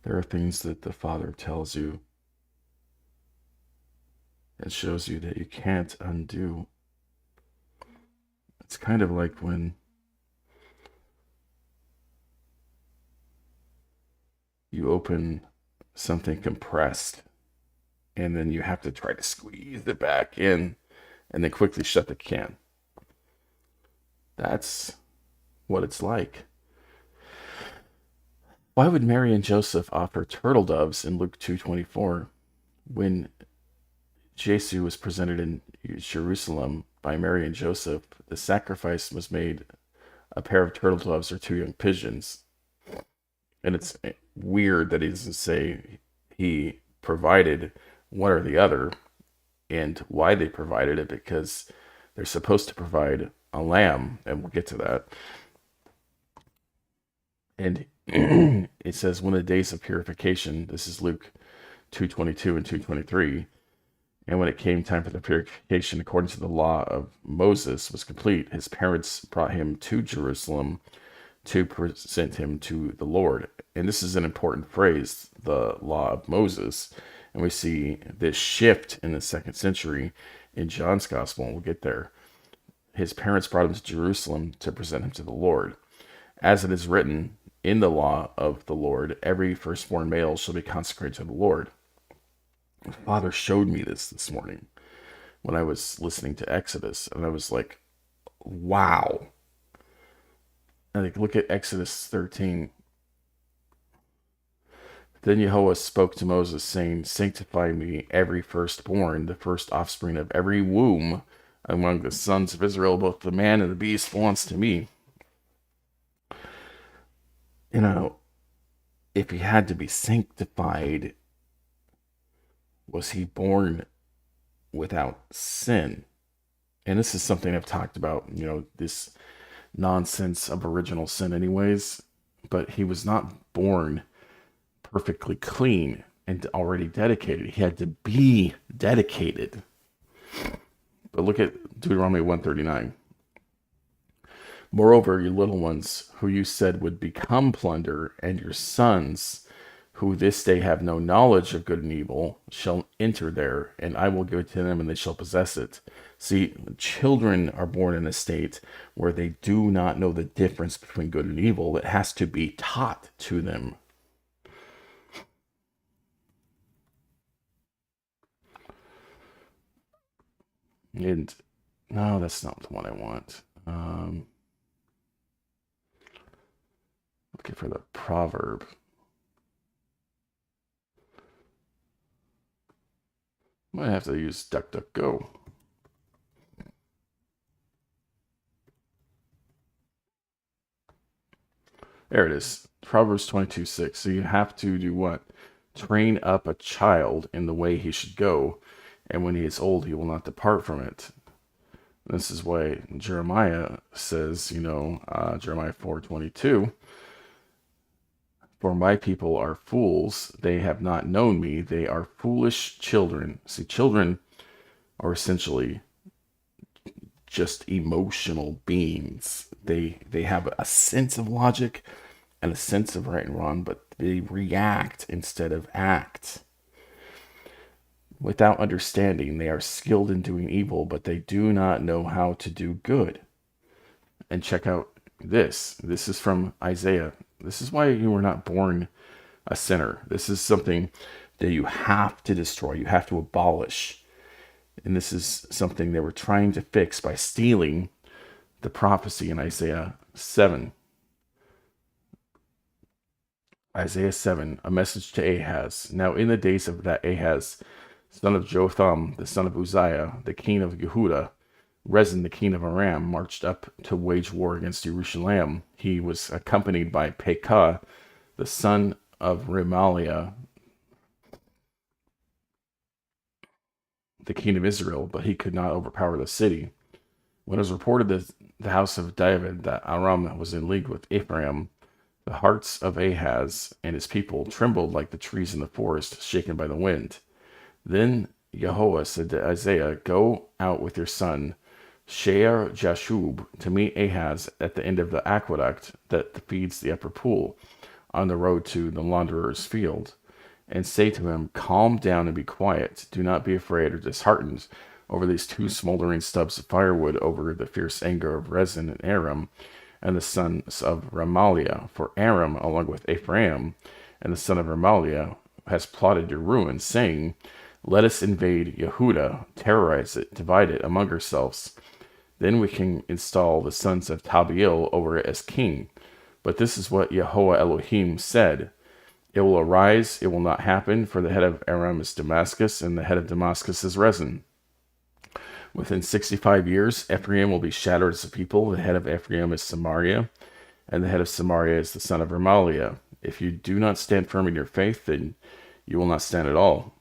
There are things that the Father tells you and shows you that you can't undo. It's kind of like when you open something compressed and then you have to try to squeeze it back in and then quickly shut the can. That's what it's like. Why would Mary and Joseph offer turtle doves in Luke 2:24 when Jesus was presented in Jerusalem by Mary and Joseph? The sacrifice was made a pair of turtle doves or two young pigeons. And it's weird that he doesn't say he provided one or the other and why they provided it, because they're supposed to provide a lamb, and we'll get to that. And it says, when the days of purification, this is Luke 2:22 and 2:23, and when it came time for the purification according to the law of Moses was complete, his parents brought him to Jerusalem to present him to the Lord. And this is an important phrase, the law of Moses. And we see this shift in the second century in John's gospel, and we'll get there. His parents brought him to Jerusalem to present him to the Lord. As it is written in the law of the Lord, every firstborn male shall be consecrated to the Lord. The Father showed me this morning when I was listening to Exodus, and I was like, wow. And like, look at Exodus 13. Then Yahweh spoke to Moses, saying, sanctify me every firstborn, the first offspring of every womb among the sons of Israel, both the man and the beast belongs to me. You know, if he had to be sanctified, was he born without sin? And this is something I've talked about, this nonsense of original sin anyways, but he was not born perfectly clean and already dedicated. He had to be dedicated. But look at Deuteronomy 139. Moreover, your little ones, who you said would become plunder, and your sons, who this day have no knowledge of good and evil, shall enter there, and I will give it to them, and they shall possess it. See, children are born in a state where they do not know the difference between good and evil. It has to be taught to them. And no, that's not the one I want. Looking for the proverb. Might have to use DuckDuckGo. There it is. Proverbs 22:6. So you have to do what? Train up a child in the way he should go, and when he is old, he will not depart from it. This is why Jeremiah says, Jeremiah 4:22, for my people are fools, they have not known me, they are foolish children. See, children are essentially just emotional beings. They have a sense of logic and a sense of right and wrong, but they react instead of act. Without understanding, they are skilled in doing evil, but they do not know how to do good. And check out this. This is from Isaiah. This is why you were not born a sinner. This is something that you have to destroy, you have to abolish. And this is something they were trying to fix by stealing the prophecy in Isaiah 7. Isaiah 7, a message to Ahaz. Now in the days of that Ahaz, son of Jotham, the son of Uzziah, the king of Yehudah, Rezin, the king of Aram, marched up to wage war against Jerusalem. He was accompanied by Pekah, the son of Remaliah, the king of Israel, but he could not overpower the city. When it was reported that the house of David, that Aram was in league with Ephraim, the hearts of Ahaz and his people trembled like the trees in the forest shaken by the wind. Then Yahweh said to Isaiah, go out with your son, Shear Jashub, to meet Ahaz at the end of the aqueduct that feeds the upper pool. on the road to the launderer's field, and say to him, calm down and be quiet. Do not be afraid or disheartened over these two smoldering stubs of firewood, over the fierce anger of Rezin and Aram and the sons of Remaliah. For Aram, along with Ephraim and the son of Remaliah, has plotted your ruin, saying, let us invade Yehuda, terrorize it, divide it among ourselves. Then we can install the sons of Tabiel over it as king. But this is what Yahweh Elohim said. It will arise, it will not happen, for the head of Aram is Damascus, and the head of Damascus is Rezin. Within 65 years, Ephraim will be shattered as a people. The head of Ephraim is Samaria, and the head of Samaria is the son of Remaliah. If you do not stand firm in your faith, then you will not stand at all.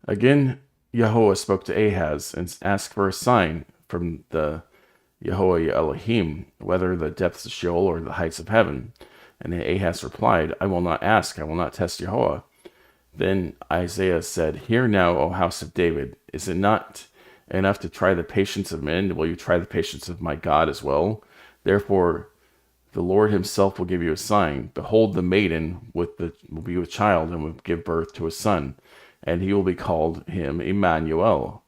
Again, Yahweh spoke to Ahaz and asked for a sign from the Yahweh Elohim, whether the depths of Sheol or the heights of heaven. And Ahaz replied, I will not ask, I will not test Yahweh. Then Isaiah said, hear now, O house of David, is it not enough to try the patience of men? Will you try the patience of my God as well? Therefore, the Lord himself will give you a sign. Behold, the maiden will be with child and will give birth to a son, and he will be called him Emmanuel.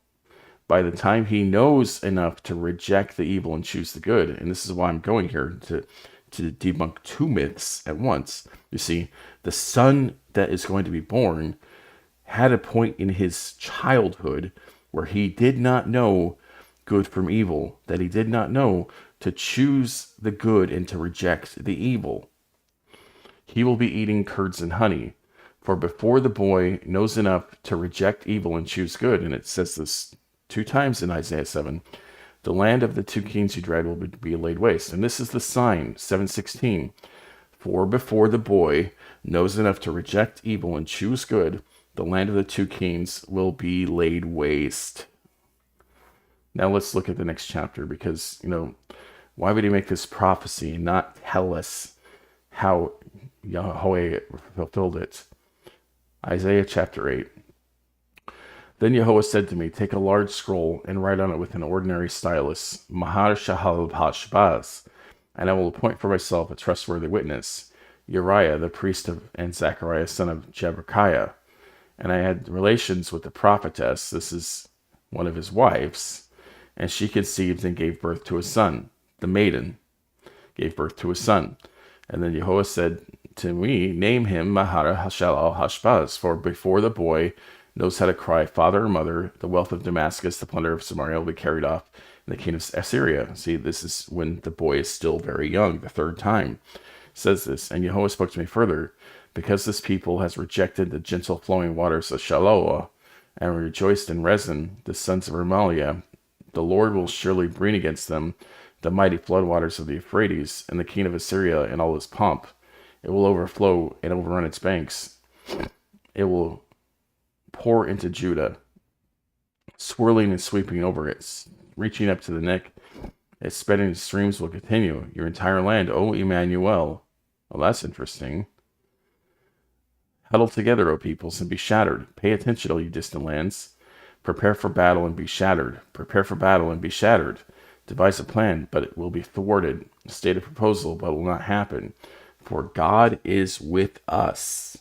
By the time he knows enough to reject the evil and choose the good, and this is why I'm going here to debunk two myths at once. You see, the son that is going to be born had a point in his childhood where he did not know good from evil, that he did not know to choose the good and to reject the evil. He will be eating curds and honey, for before the boy knows enough to reject evil and choose good, and it says this 2 times in Isaiah 7, the land of the 2 kings you dread will be laid waste. And this is the sign, 7:16. For before the boy knows enough to reject evil and choose good, the land of the 2 kings will be laid waste. Now let's look at the next chapter, because, why would he make this prophecy and not tell us how Yahweh fulfilled it? Isaiah chapter 8. Then Yahweh said to me, take a large scroll and write on it with an ordinary stylus, Mahar Shahal Hashbaz, and I will appoint for myself a trustworthy witness, Uriah the priest and Zechariah son of Jeberechiah. And I had relations with the prophetess, this is one of his wives, and she conceived and gave birth to a son. The maiden gave birth to a son. And then Yahweh said to me, name him Mahara Hashalal Hashbaz, for before the boy knows how to cry, father or mother, the wealth of Damascus, the plunder of Samaria will be carried off in the king of Assyria. See, this is when the boy is still very young, the 3rd time. It says this, and Yahweh spoke to me further, because this people has rejected the gentle flowing waters of Shaloah, and rejoiced in Rezin, the sons of Remaliah, the Lord will surely bring against them the mighty floodwaters of the Euphrates, and the king of Assyria in all his pomp. It will overflow and overrun its banks. It will pour into Judah, swirling and sweeping over it, reaching up to the neck. Its spreading streams will continue. Your entire land, O Emmanuel. Well, that's interesting. Huddle together, O peoples, and be shattered. Pay attention, O you distant lands. Prepare for battle and be shattered. Prepare for battle and be shattered. Devise a plan, but it will be thwarted. State a proposal, but it will not happen. For God is with us.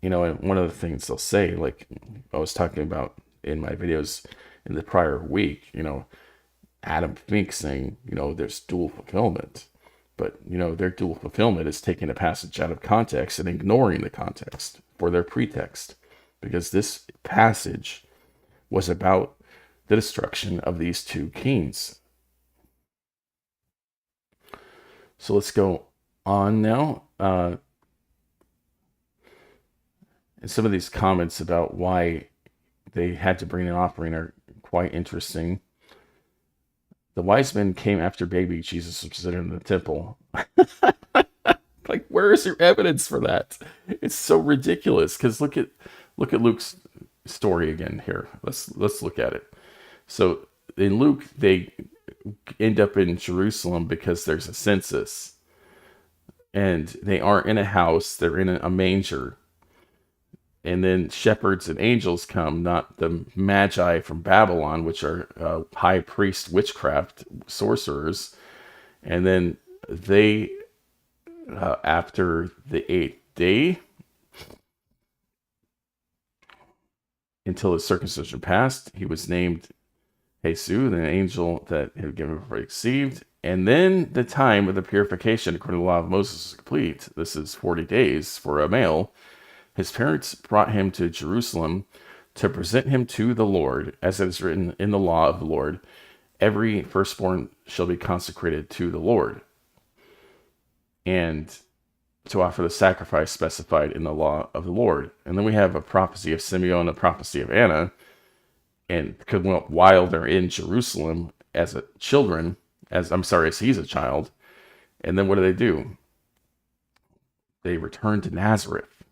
And one of the things they'll say, like I was talking about in my videos in the prior week, Adam Fink saying, there's dual fulfillment. But, their dual fulfillment is taking a passage out of context and ignoring the context for their pretext. Because this passage was about the destruction of these 2 kings. So let's go on now. And some of these comments about why they had to bring an offering are quite interesting. The wise men came after baby Jesus was sitting in the temple. Like, where is your evidence for that? It's so ridiculous. Because look at Luke's story again here. Let's look at it. So in Luke, they end up in Jerusalem because there's a census, and they aren't in a house; they're in a manger. And then shepherds and angels come, not the magi from Babylon, which are high priest witchcraft sorcerers. And then they, after the eighth day, until his circumcision passed, he was named Jesus, the angel that had given received. And then the time of the purification, according to the law of Moses, is complete. This is 40 days for a male. His parents brought him to Jerusalem to present him to the Lord, as it is written in the law of the Lord. Every firstborn shall be consecrated to the Lord, and to offer the sacrifice specified in the law of the Lord. And then we have a prophecy of Simeon, a prophecy of Anna, and while they're in Jerusalem as as he's a child, and then what do? They return to Nazareth.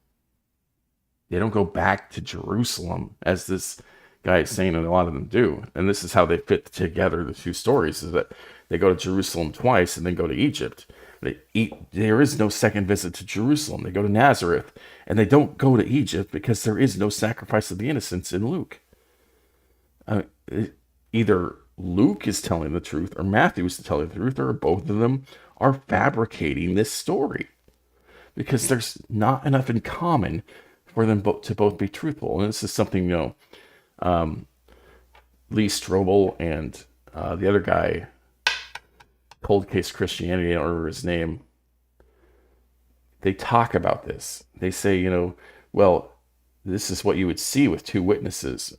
They don't go back to Jerusalem, as this guy is saying, and a lot of them do. And this is how they fit together the two stories, is that they go to Jerusalem twice and then go to Egypt. There is no second visit to Jerusalem. They go to Nazareth, and they don't go to Egypt because there is no sacrifice of the innocents in Luke. Either Luke is telling the truth, or Matthew is telling the truth, or both of them are fabricating this story, because there's not enough in common for them to both be truthful. And this is something, Lee Strobel and the other guy, Cold Case Christianity, I don't remember his name, they talk about this. They say, well, this is what you would see with two witnesses.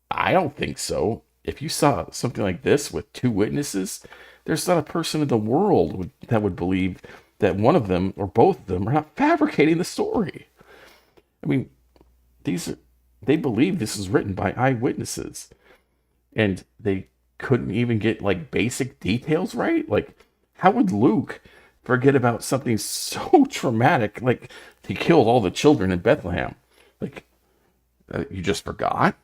I don't think so. If you saw something like this with two witnesses, there's not a person in the world that would believe that one of them or both of them are not fabricating the story. I mean, they believe this is written by eyewitnesses, and they couldn't even get like basic details right. Like, how would Luke forget about something so traumatic, like he killed all the children in Bethlehem? Like, you just forgot?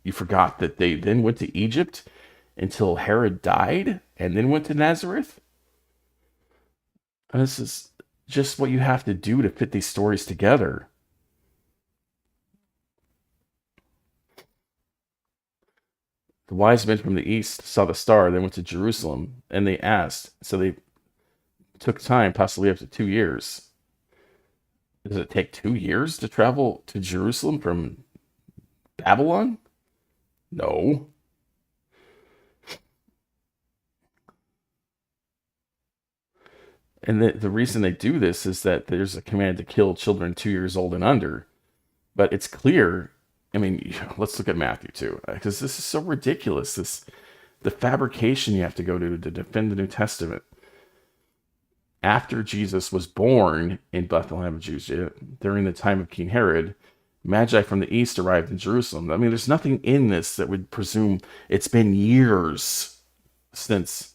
You forgot that they then went to Egypt until Herod died and then went to Nazareth? And this is just what you have to do to fit these stories together. The wise men from the east saw the star, then went to Jerusalem, and they asked. So they took time, possibly up to 2 years. Does it take 2 years to travel to Jerusalem from Babylon? No. And the reason they do this is that there's a command to kill children 2 years old and under. But it's clear. I mean, let's look at Matthew too, because this is so ridiculous. The fabrication you have to go to defend the New Testament. After Jesus was born in Bethlehem of Judea, during the time of King Herod, Magi from the east arrived in Jerusalem. I mean, there's nothing in this that would presume it's been years since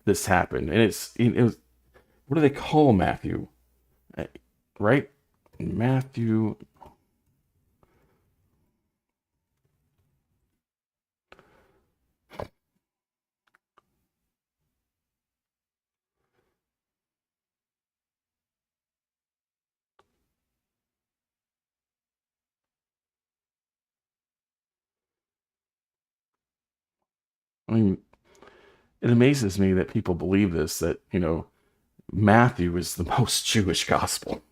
this happened. And it was, what do they call Matthew? Right? Matthew. I mean, it amazes me that people believe this, that, Matthew is the most Jewish gospel.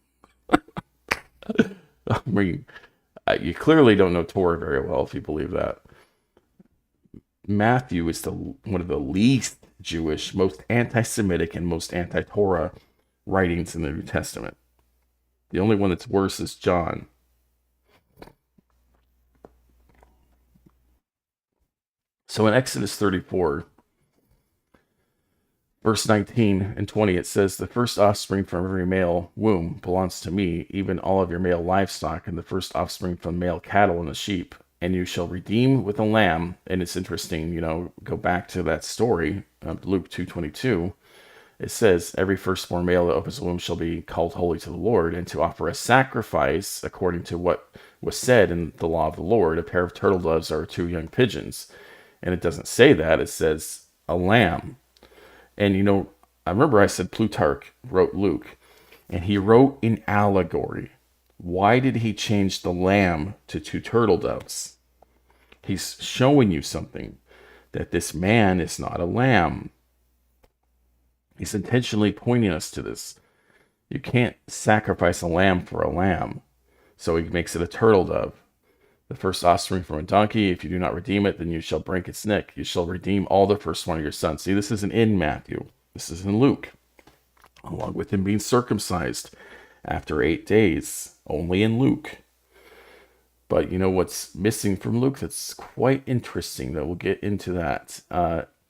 I mean, you clearly don't know Torah very well if you believe that. Matthew is one of the least Jewish, most anti-Semitic, and most anti-Torah writings in the New Testament. The only one that's worse is John. So in Exodus 34, verse 19 and 20, it says, "The first offspring from every male womb belongs to me, even all of your male livestock, and the first offspring from male cattle and the sheep. And you shall redeem with a lamb." And it's interesting, go back to that story, Luke 2:22. It says, "Every firstborn male that opens the womb shall be called holy to the Lord, and to offer a sacrifice according to what was said in the law of the Lord, a pair of turtle doves or 2 young pigeons." And it doesn't say that. It says a lamb. And, I remember I said Plutarch wrote Luke, and he wrote in allegory. Why did he change the lamb to 2 turtle doves? He's showing you something, that this man is not a lamb. He's intentionally pointing us to this. You can't sacrifice a lamb for a lamb. So he makes it a turtle dove. The first offspring from a donkey, if you do not redeem it, then you shall break its neck. You shall redeem all the firstborn of your sons. See, this isn't in Matthew. This is in Luke. Along with him being circumcised after 8 days, only in Luke. But you know what's missing from Luke that's quite interesting, that we'll get into that.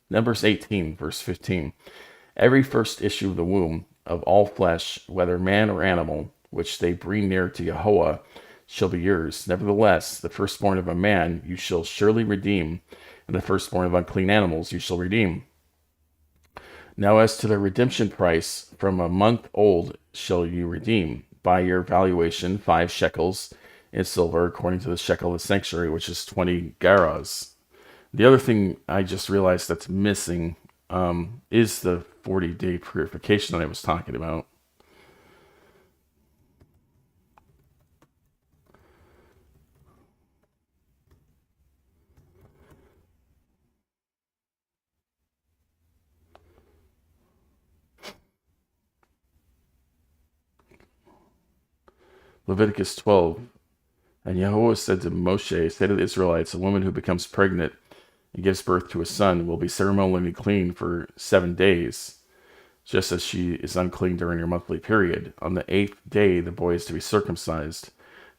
Numbers 18, verse 15. Every first issue of the womb of all flesh, whether man or animal, which they bring near to Yahweh, shall be yours. Nevertheless, the firstborn of a man you shall surely redeem, and the firstborn of unclean animals you shall redeem. Now as to the redemption price, from a month old shall you redeem, by your valuation 5 shekels in silver, according to the shekel of the sanctuary, which is 20 gerahs. The other thing I just realized that's missing is the 40-day purification that I was talking about. Leviticus 12. And Yahweh said to Moshe, say to the Israelites, a woman who becomes pregnant and gives birth to a son will be ceremonially clean for 7 days, just as she is unclean during her monthly period. On the 8th day, the boy is to be circumcised.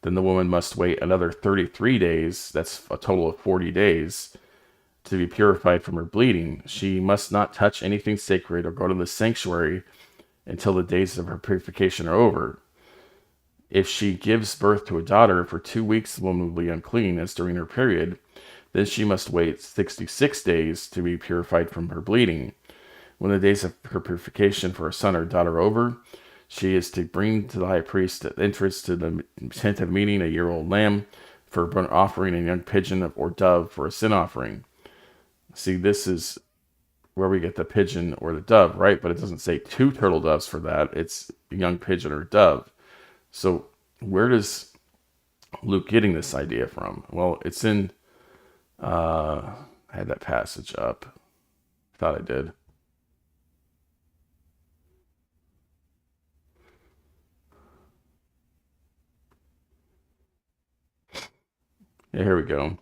Then the woman must wait another 33 days, that's a total of 40 days, to be purified from her bleeding. She must not touch anything sacred or go to the sanctuary until the days of her purification are over. If she gives birth to a daughter, for 2 weeks the woman will be unclean, as during her period. Then she must wait 66 days to be purified from her bleeding. When the days of her purification for a son or daughter are over, she is to bring to the high priest at the entrance to the tent of meeting a year-old lamb for a burnt offering, and a young pigeon or dove for a sin offering. See, this is where we get the pigeon or the dove, right? But it doesn't say 2 turtle doves for that. It's a young pigeon or dove. So where does Luke getting this idea from? Well, it's in, I had that passage up. Thought I did. Yeah, here we go.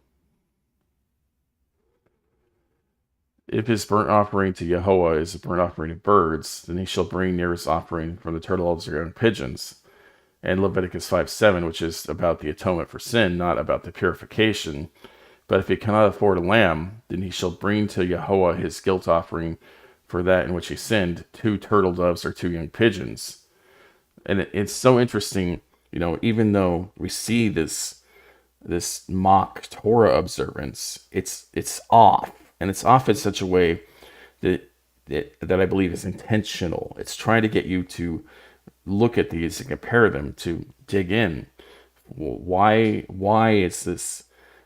If his burnt offering to Yahweh is a burnt offering of birds, then he shall bring near his offering from the turtle doves or young pigeons. And Leviticus 5:7, which is about the atonement for sin, not about the purification. But if he cannot afford a lamb, then he shall bring to Yahweh his guilt offering for that in which he sinned, 2 turtle doves or 2 young pigeons. And it's so interesting, even though we see this mock Torah observance, it's off, and it's off in such a way that I believe is intentional. It's trying to get you to look at these and compare them, to dig in. Why is this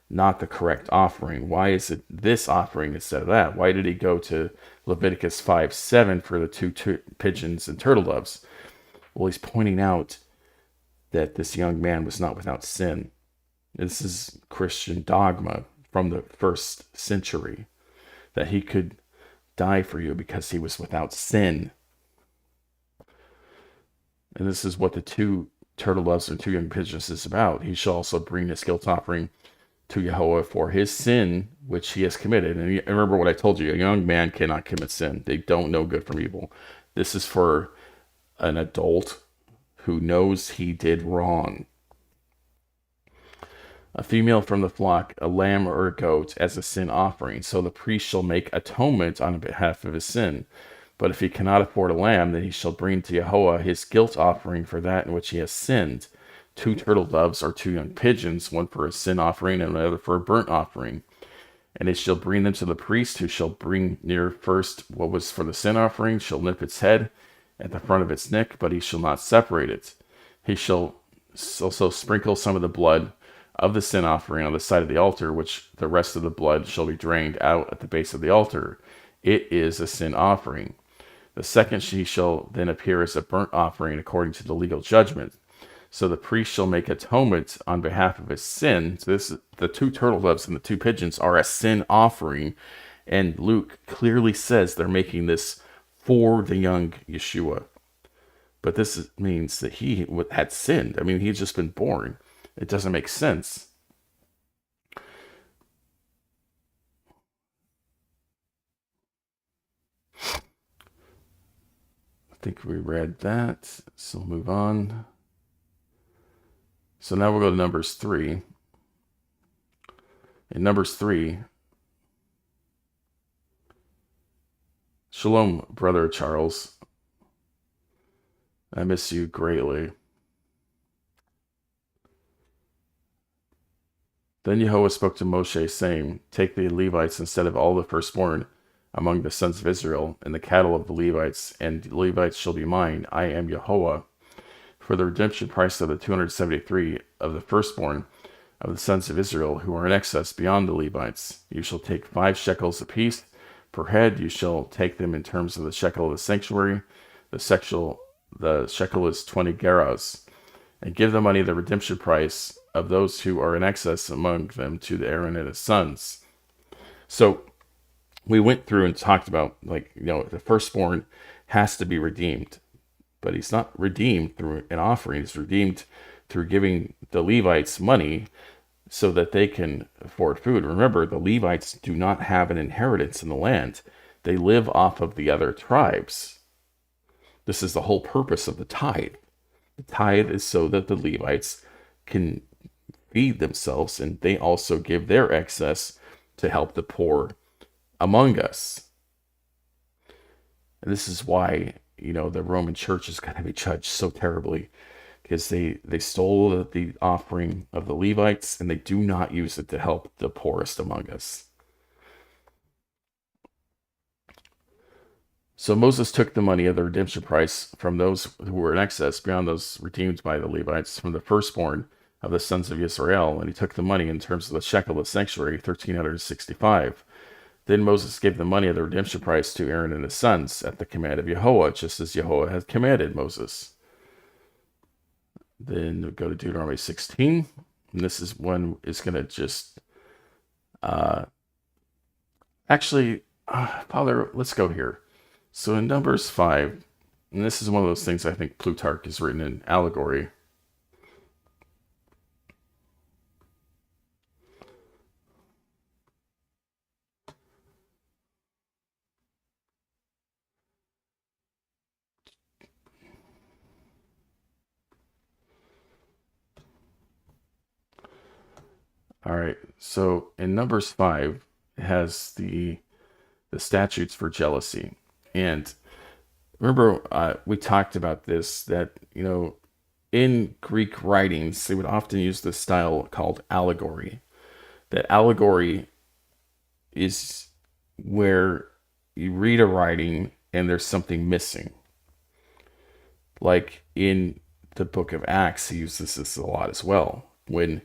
not the correct offering? Why is it this offering instead of that? Why did he go to Leviticus 5:7 for the 2 pigeons and turtle doves? Well, he's pointing out that this young man was not without sin. This is Christian dogma from the first century, that he could die for you because he was without sin. And this is what the 2 turtle doves and 2 young pigeons is about. He shall also bring his guilt offering to Yahweh for his sin, which he has committed. And remember what I told you, a young man cannot commit sin. They don't know good from evil. This is for an adult who knows he did wrong. A female from the flock, a lamb or a goat, as a sin offering. So the priest shall make atonement on behalf of his sin. But if he cannot afford a lamb, then he shall bring to Yahweh his guilt offering for that in which he has sinned. 2 turtle doves or 2 young pigeons, one for a sin offering and another for a burnt offering. And it shall bring them to the priest, who shall bring near first what was for the sin offering, shall nip its head at the front of its neck, but he shall not separate it. He shall also sprinkle some of the blood of the sin offering on the side of the altar, which the rest of the blood shall be drained out at the base of the altar. It is a sin offering. The second she shall then appear as a burnt offering according to the legal judgment. So the priest shall make atonement on behalf of his sin. So the 2 turtle doves and the 2 pigeons are a sin offering. And Luke clearly says they're making this for the young Yeshua. But means that he had sinned. I mean, he'd just been born. It doesn't make sense. I think we read that, so we'll move on. So now we'll go to Numbers 3. In Numbers 3, Shalom, Brother Charles. I miss you greatly. Then Yahweh spoke to Moshe, saying, Take the Levites instead of all the firstborn among the sons of Israel, and the cattle of the Levites, and the Levites shall be mine. I am Yahweh. For the redemption price of the 273 of the firstborn of the sons of Israel, who are in excess beyond the Levites, you shall take 5 shekels apiece per head. You shall take them in terms of the shekel of the sanctuary. The shekel is 20 gerahs. And give the money the redemption price of those who are in excess among them to Aaron and his sons. So we went through and talked about, the firstborn has to be redeemed. But he's not redeemed through an offering. He's redeemed through giving the Levites money so that they can afford food. Remember, the Levites do not have an inheritance in the land. They live off of the other tribes. This is the whole purpose of the tithe. The tithe is so that the Levites can feed themselves, and they also give their excess to help the poor among us. And this is why, the Roman church is going to be judged so terribly, because they stole the offering of the Levites, and they do not use it to help the poorest among us. So Moses took the money of the redemption price from those who were in excess beyond those redeemed by the Levites from the firstborn of the sons of Israel, and he took the money in terms of the shekel of sanctuary, 1,365. Then Moses gave the money of the redemption price to Aaron and his sons at the command of Yahweh, just as Yahweh had commanded Moses. Then we go to Deuteronomy 16, and this is one is going to just... Father, let's go here. So in Numbers 5, and this is one of those things I think Plutarch has written in allegory. All right, so in Numbers 5, it has the statutes for jealousy. And remember, we talked about this, that, in Greek writings, they would often use this style called allegory. That allegory is where you read a writing and there's something missing. Like in the book of Acts, he uses this a lot as well. When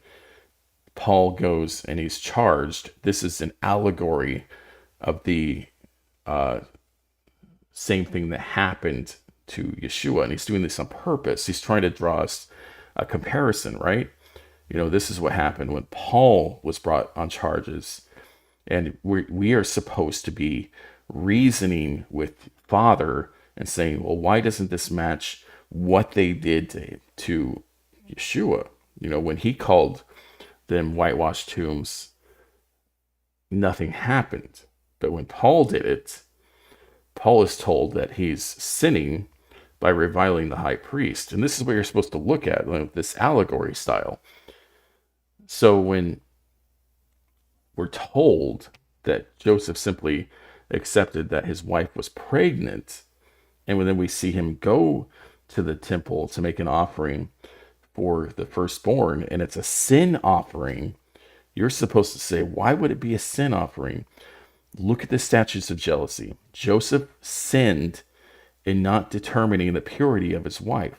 Paul goes and he's charged, this is an allegory of the same thing that happened to Yeshua, and he's doing this on purpose. He's trying to draw us a comparison, right? This is what happened when Paul was brought on charges, and we are supposed to be reasoning with Father and saying, well, why doesn't this match what they did to Yeshua? When he called them whitewashed tombs, nothing happened. But when Paul did it, Paul is told that he's sinning by reviling the high priest. And this is what you're supposed to look at, this allegory style. So when we're told that Joseph simply accepted that his wife was pregnant, and then we see him go to the temple to make an offering for the firstborn, and it's a sin offering, you're supposed to say, why would it be a sin offering? Look at the statutes of jealousy. Joseph sinned in not determining the purity of his wife.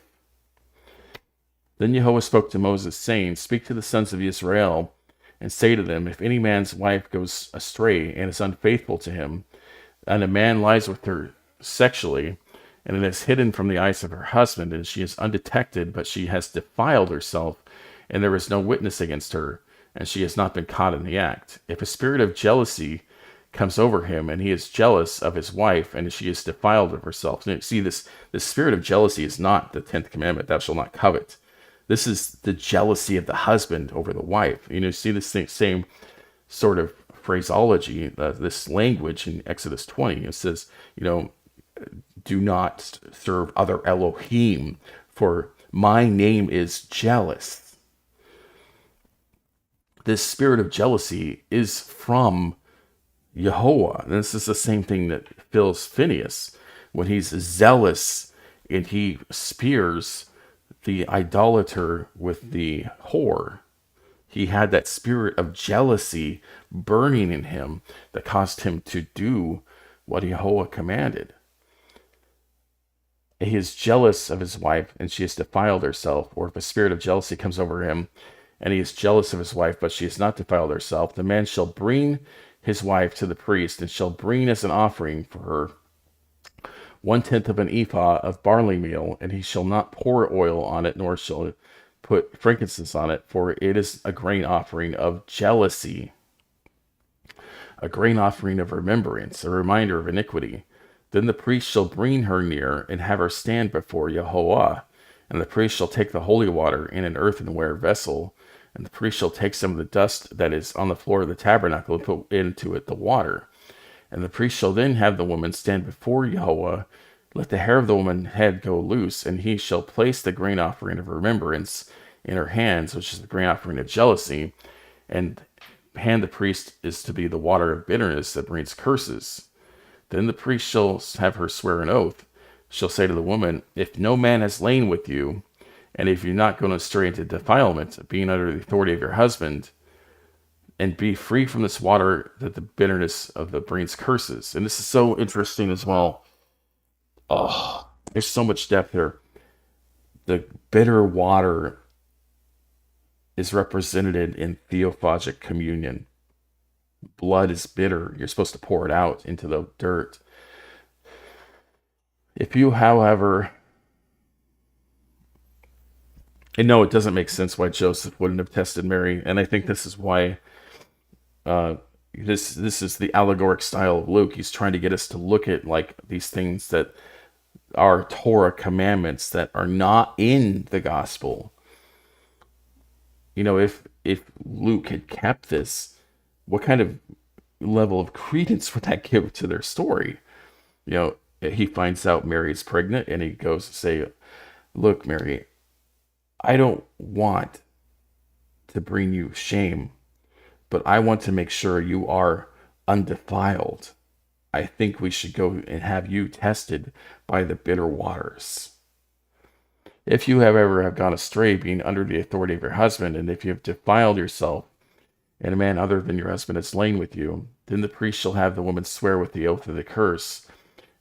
Then Yahweh spoke to Moses, saying, Speak to the sons of Israel, and say to them, If any man's wife goes astray and is unfaithful to him, and a man lies with her sexually, and it is hidden from the eyes of her husband, and she is undetected, but she has defiled herself, and there is no witness against her, and she has not been caught in the act. If a spirit of jealousy comes over him, and he is jealous of his wife, and she is defiled of herself. And see, this spirit of jealousy is not the 10th commandment, thou shalt not covet. This is the jealousy of the husband over the wife. See this same sort of phraseology, this language in Exodus 20. It says, do not serve other Elohim, for my name is jealous. This spirit of jealousy is from Yehovah. And this is the same thing that fills Phinehas when he's zealous and he spears the idolater with the whore. He had that spirit of jealousy burning in him that caused him to do what Yehovah commanded. He is jealous of his wife, and she has defiled herself. Or if a spirit of jealousy comes over him, and he is jealous of his wife, but she has not defiled herself, the man shall bring his wife to the priest, and shall bring as an offering for her 1/10 of an ephah of barley meal, and he shall not pour oil on it, nor shall put frankincense on it, for it is a grain offering of jealousy, a grain offering of remembrance, a reminder of iniquity. Then the priest shall bring her near, and have her stand before Yehovah. And the priest shall take the holy water in an earthenware vessel, and the priest shall take some of the dust that is on the floor of the tabernacle and put into it the water. And the priest shall then have the woman stand before Yehovah, let the hair of the woman's head go loose, and he shall place the grain offering of remembrance in her hands, which is the grain offering of jealousy, and hand the priest is to be the water of bitterness that brings curses. Then the priest shall have her swear an oath. She'll say to the woman, if no man has lain with you, and if you're not going astray into defilement, being under the authority of your husband, and be free from this water that the bitterness of the brings curses. And this is so interesting as well. Oh, there's so much depth here. The bitter water is represented in theophagic communion. Blood is bitter. You're supposed to pour it out into the dirt. If you, however, and no, it doesn't make sense why Joseph wouldn't have tested Mary, and I think this is why this is the allegoric style of Luke. He's trying to get us to look at like these things that are Torah commandments that are not in the gospel. If Luke had kept this, what kind of level of credence would that give to their story? He finds out Mary is pregnant, and he goes to say, look, Mary, I don't want to bring you shame, but I want to make sure you are undefiled. I think we should go and have you tested by the bitter waters. If you have gone astray, being under the authority of your husband, and if you have defiled yourself, and a man other than your husband has lain with you, then the priest shall have the woman swear with the oath of the curse.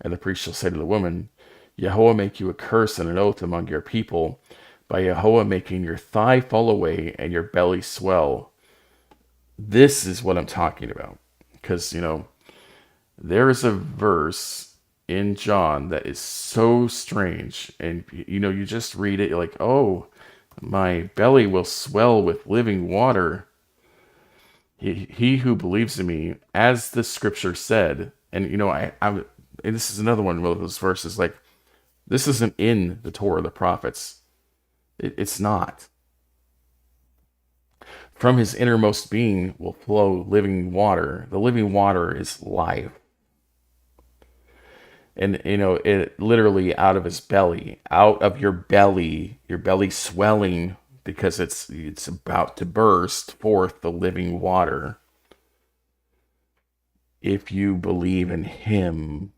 And the priest shall say to the woman, Yehovah make you a curse and an oath among your people, by Yehovah making your thigh fall away and your belly swell. This is what I'm talking about. Because, there is a verse in John that is so strange. And, you just read it, you're like, oh, my belly will swell with living water. He who believes in me, as the scripture said, and, and this is another one of those verses, like, this isn't in the Torah, the prophets. It's not. From his innermost being will flow living water. The living water is life. And, it literally out of his belly, out of your belly swelling, because it's about to burst forth the living water. If you believe in him.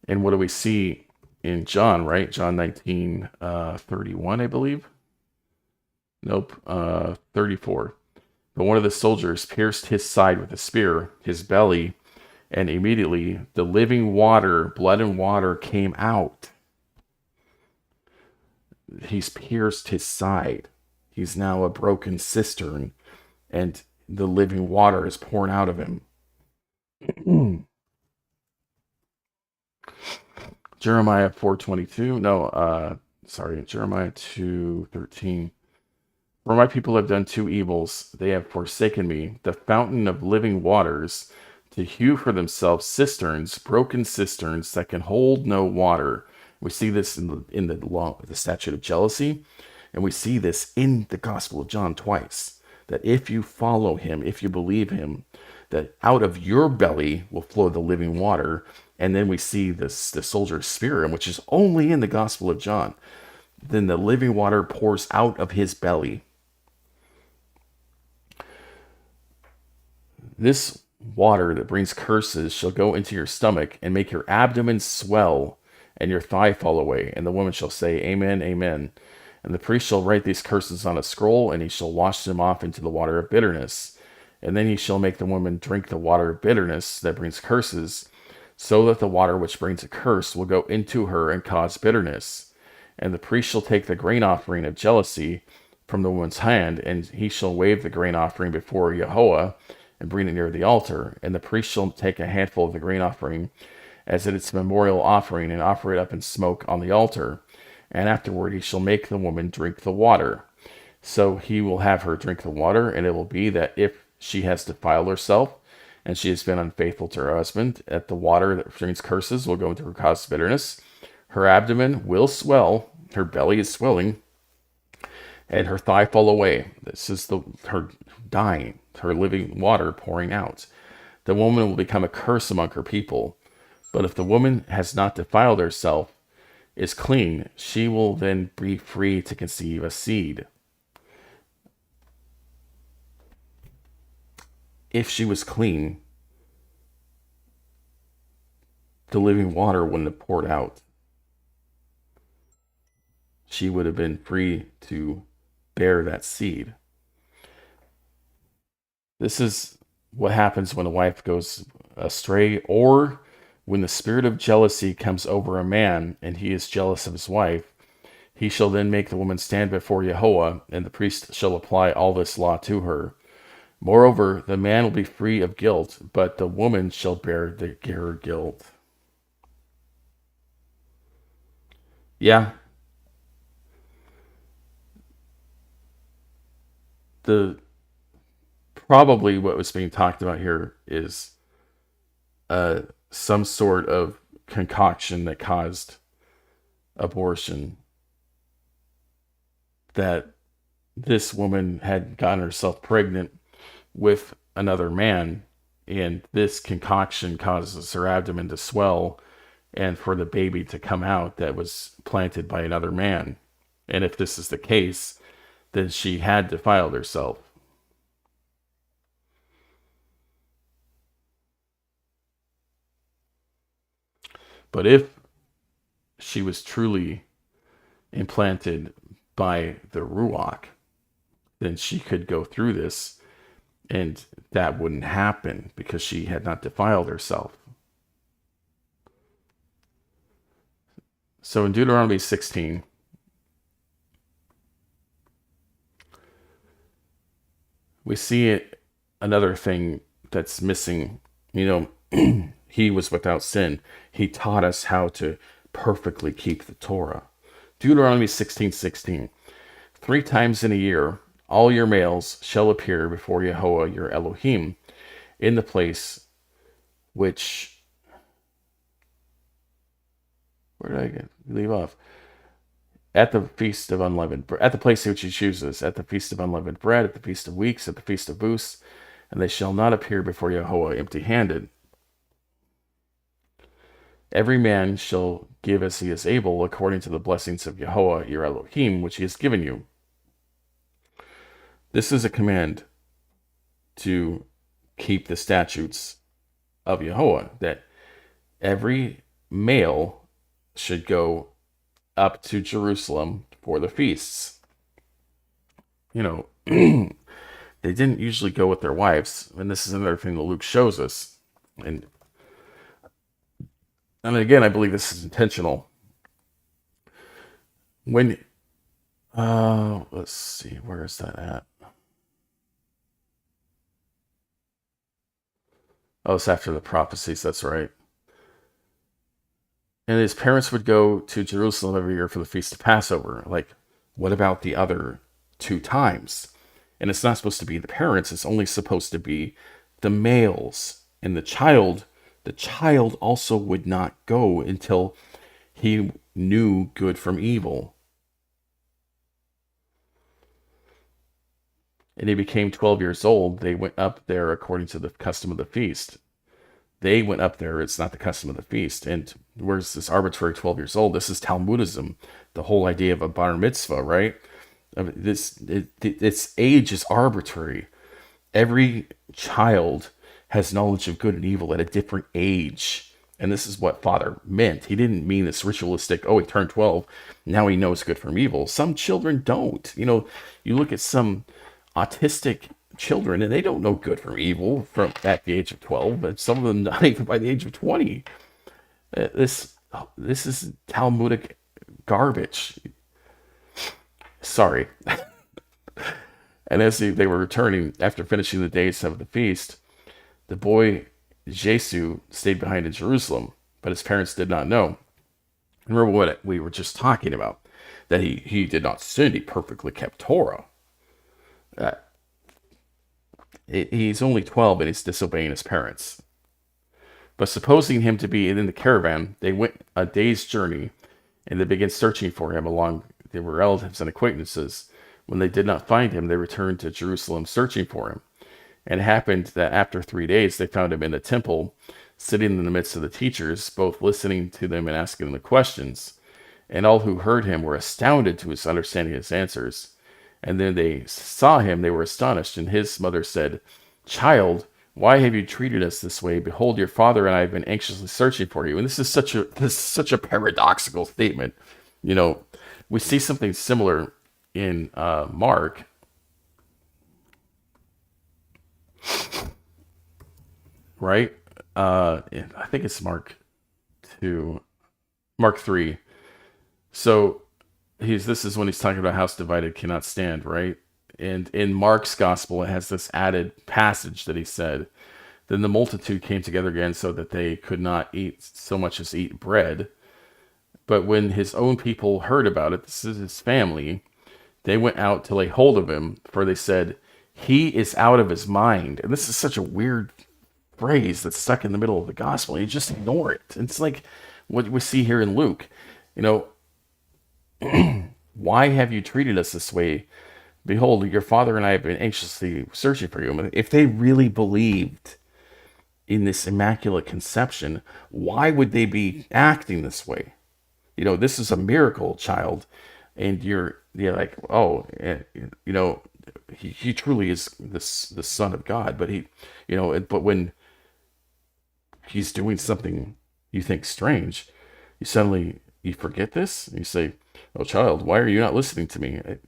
And what do we see in John, right? John 19, 31, I believe. Nope, 34. But one of the soldiers pierced his side with a spear, his belly, and immediately the living water, blood and water, came out. He's pierced his side. He's now a broken cistern, and the living water is pouring out of him. Jeremiah 4:22. No, Jeremiah 2:13. For my people have done two evils. They have forsaken me, the fountain of living waters, to hew for themselves cisterns, broken cisterns that can hold no water. We see this in the law, the statute of jealousy, and we see this in the Gospel of John twice. That if you follow him, if you believe him, that out of your belly will flow the living water. And then we see this the soldier's spirit, which is only in the Gospel of John. Then the living water pours out of his belly. This water that brings curses shall go into your stomach and make your abdomen swell and your thigh fall away. And the woman shall say, Amen, Amen. And the priest shall write these curses on a scroll, and he shall wash them off into the water of bitterness. And then he shall make the woman drink the water of bitterness that brings curses, so that the water which brings a curse will go into her and cause bitterness. And the priest shall take the grain offering of jealousy from the woman's hand, and he shall wave the grain offering before Yahweh, and bring it near the altar. And the priest shall take a handful of the grain offering as its memorial offering, and offer it up in smoke on the altar. And afterward he shall make the woman drink the water. So he will have her drink the water, and it will be that if she has defiled herself, and she has been unfaithful to her husband, that the water that brings curses will go into her cause bitterness. Her abdomen will swell, her belly is swelling, and her thigh fall away. This is her dying, her living water pouring out. The woman will become a curse among her people. But if the woman has not defiled herself, is clean, she will then be free to conceive a seed. If she was clean, the living water wouldn't have poured out. She would have been free to bear that seed. This is what happens when a wife goes astray, or when the spirit of jealousy comes over a man and he is jealous of his wife. He shall then make the woman stand before Yahweh, and the priest shall apply all this law to her. Moreover, the man will be free of guilt, but the woman shall bear her guilt. Yeah, the probably what was being talked about here is some sort of concoction that caused abortion. That this woman had gotten herself pregnant with another man, and this concoction causes her abdomen to swell and for the baby to come out that was planted by another man. And if this is the case, then she had defiled herself. But if she was truly implanted by the Ruach, then she could go through this, and that wouldn't happen because she had not defiled herself. So in Deuteronomy 16, we see it, another thing that's missing. He was without sin. He taught us how to perfectly keep the Torah. Deuteronomy 16:16. 3 times in a year, all your males shall appear before Yahweh your Elohim in the place which... Where did I leave off? At the feast of unleavened bread, at the place which he chooses, at the feast of unleavened bread, at the feast of weeks, at the feast of booths, and they shall not appear before Yahweh empty-handed. Every man shall give as he is able, according to the blessings of Yahweh your Elohim, which he has given you. This is a command to keep the statutes of Yahweh, that every male should go up to Jerusalem for the feasts. They didn't usually go with their wives, and this is another thing that Luke shows us. And again, I believe this is intentional. When, let's see, where is that at? Oh, it's after the prophecies, that's right. And his parents would go to Jerusalem every year for the Feast of Passover. Like, what about the other 2 times. And it's not supposed to be the parents, it's only supposed to be the males. And the child also would not go until he knew good from evil. And he became 12 years old. They went up there according to the custom of the feast. They went up there. It's not the custom of the feast. And where's this arbitrary 12 years old? This is Talmudism, the whole idea of a bar mitzvah, right? Its age is arbitrary. Every child has knowledge of good and evil at a different age. And this is what Father meant. He didn't mean this ritualistic, oh, he turned 12, now he knows good from evil. Some children don't. You look at some autistic children and they don't know good from evil at the age of 12, but some of them not even by the age of 20. This is Talmudic garbage. Sorry. And as they were returning after finishing the days of the feast, the boy Jesus stayed behind in Jerusalem, but his parents did not know. Remember what we were just talking about, that he did not sin, he perfectly kept Torah. He's only 12 and he's disobeying his parents. But supposing him to be in the caravan, they went a day's journey, and they began searching for him along their relatives and acquaintances. When they did not find him, they returned to Jerusalem searching for him. And it happened that after 3 days, they found him in the temple, sitting in the midst of the teachers, both listening to them and asking them the questions. And all who heard him were astounded to his understanding his answers. And then they saw him, they were astonished. And his mother said, "Child, why have you treated us this way? Behold, your father and I have been anxiously searching for you." And this is such a paradoxical statement. We see something similar in Mark. Right? I think it's Mark 2. Mark 3. So this is when he's talking about house divided cannot stand, right? And in Mark's gospel, it has this added passage that he said, "Then the multitude came together again so that they could not eat so much as eat bread. But when his own people heard about it," this is his family, "they went out to lay hold of him, for they said, 'He is out of his mind.'" And this is such a weird phrase that's stuck in the middle of the gospel. You just ignore it. It's like what we see here in Luke. "Why have you treated us this way? Behold, your father and I have been anxiously searching for you." If they really believed in this immaculate conception, why would they be acting this way? This is a miracle, child, and you're like, oh, he truly is the Son of God. But but when he's doing something you think strange, you forget this. And you say, "Oh, child, why are you not listening to me?" It